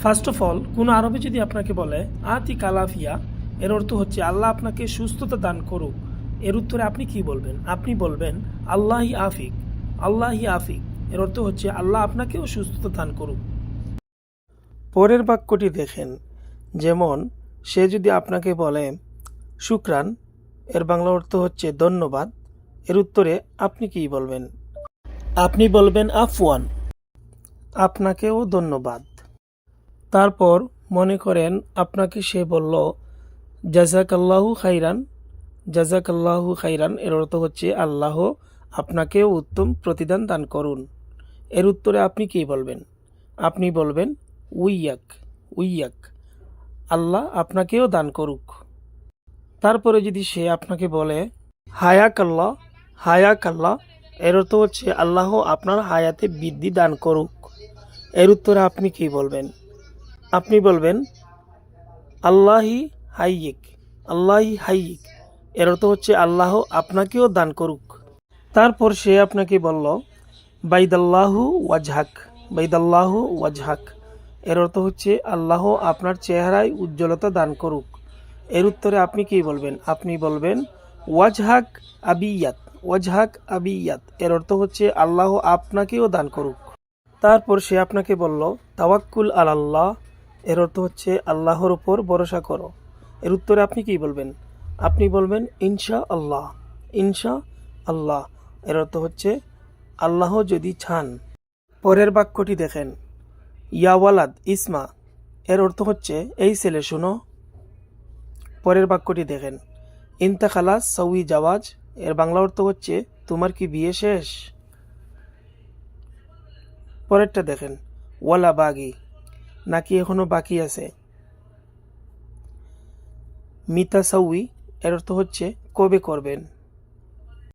First of all কোনো আরবে যদি আপনাকে বলে আতি কালাফিয়া, এর অর্থ হচ্ছে আল্লাহ আপনাকে সুস্থতা দান করুক, এর উত্তরে আপনি কি বলবেন? আপনি বলবেন আল্লাহি আফিক, আল্লাহি আফিক। এর অর্থ হচ্ছে আল্লাহ আপনাকেও সুস্থতা দান করুক। পরের বাক্যটি দেখেন, যেমন সে যদি আপনাকে বলে শুকরান, এর বাংলা অর্থ হচ্ছে ধন্যবাদ, এর উত্তরে আপনি কি বলবেন? আপনি বলবেন আফওয়ান, আপনাকেও ধন্যবাদ। তারপর মনে করেন আপনাকে সে বলল জাযাকাল্লাহু খাইরান, জাযাকাল্লাহু খাইরান, এর অর্থ হচ্ছে আল্লাহ আপনাকেও উত্তম প্রতিদান দান করুন, এর উত্তরে আপনি কি বলবেন? আপনি বলবেন উইয়াক, উইয়াক, আল্লাহ আপনাকেও দান করুক। তারপরে যদি সে আপনাকে বলে হায়াক আল্লাহ, হায়াক আল্লাহ, এর অর্থ হচ্ছে আল্লাহ আপনার হায়াতে বৃদ্ধি দান করুক, এর উত্তরে আপনি কি বলবেন? আপনি বলবেন আল্লাহি হাইয়িক, আল্লাহি হাইয়িক, এর অর্থ হচ্ছে আল্লাহ আপনাকেও দান করুক। তারপর সে আপনাকে বলল বাইদাল্লাহু ওয়াজহাক, বাইদাল্লাহু ওয়াজহাক, এর অর্থ হচ্ছে আল্লাহ আপনার চেহারায় উজ্জ্বলতা দান করুক, এর উত্তরে আপনি কি বলবেন? আপনি বলবেন ওয়াজহাক আবিয়াত, ওয়াজহাক আবিয়াত, এর অর্থ হচ্ছে আল্লাহ আপনাকেও দান করুক। তারপর সে আপনাকে বলল তাওয়াক্কুল আলাল্লাহ, এর অর্থ হচ্ছে আল্লাহর উপর ভরসা করো, এর উত্তরে আপনি কি বলবেন? আপনি বলবেন ইনশা আল্লাহ, ইনশা আল্লাহ, এর অর্থ হচ্ছে আল্লাহ যদি চান। পরের বাক্যটি দেখেন, ইয়াওয়ালাদ ইসমা, এর অর্থ হচ্ছে এই ছেলে শুনো। পরের বাক্যটি দেখেন, ইনতা খালাস সউই জাওয়াজ, এর বাংলা অর্থ হচ্ছে তোমার কি বিয়ে শেষ? পরেরটা দেখেন, ওয়ালা বাগি, নাকি এখনো বাকি আছে? মিতা সাউই, এর অর্থ হচ্ছে কবে করবেন?